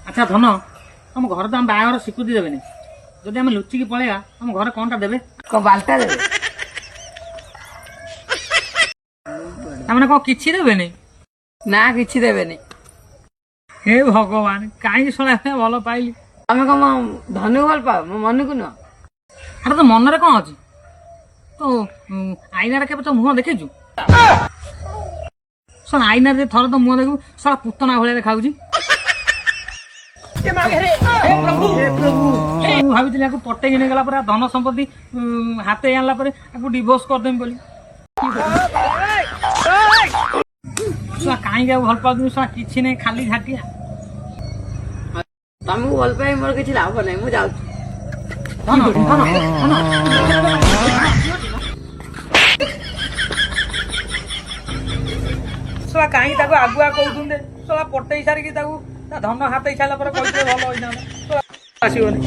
আচ্ছা ধন ଆମ ଘରେ ତ ଆମ ବାହାଘର ସ୍ୱୀକୃତି ଦେବେନି ଯଦି ଆମେ ଲୁଚିକି ପଳେଇବା ଆମ ଘରେ କଣଟା ଦେବେ କଣ ବାଲ୍ଟା ଦେବେ? ତାମାନେ କଣ କିଛି ଦେବେନି? ନା କିଛି ଦେବେନି। ହେ ଭଗବାନ କାହିଁକି ଶୁଣା ଭଲ ପାଇଲି। ତମେ କଣ ମୋ ଧନକୁ ଭଲ ପାଅ, ମୋ ମନକୁ ନୁହଁ। ଆରେ ତ ମନରେ କଣ ଅଛି ତ ଆଇନାରେ କେବେ ତ ମୁହଁ ଦେଖିଛୁ? ଶୁଣ ଆଇନାରେ ଯେ ଥରେ ତ ମୁହଁ ଦେଖିବୁ ଶଳା ପୁତନା ଭଳିଆ ଦେଖାଯାଉଛି। ମୁଁ ଭାବିଥିଲି ଆକୁ ପଟେଇକି ନେଇଗଲା ପରେ ଧନ ସମ୍ପତ୍ତି ହାତେଇ ଆଣିଲା ପରେ ଆକୁ ଡିଭୋର୍ସ କରିଦେବି ବୋଲି। ଶଳା କାହିଁକି ଆଉ ଭଲ ପାଉଥିଲି ଶଳା କିଛି ନାହିଁ ଖାଲି ଝାଟିଆ। ତମକୁ ଭଲ ପାଇ ମୋର କିଛି ଲାଭ ନାହିଁ, ମୁଁ ଯାଉଛି। ଧନ ଧନ ଧନ ଶଳା କାହିଁକି ତାକୁ ଆଗୁଆ କହୁଛନ୍ତି ଶଳା ପଟେଇ ସାରିକି ତାକୁ ଧନ ହାତେଇ ସାରିଲା ପରେ କହିଥିଲେ ଭଲ ହେଇଥାନ୍ତା। ଆସିବନି।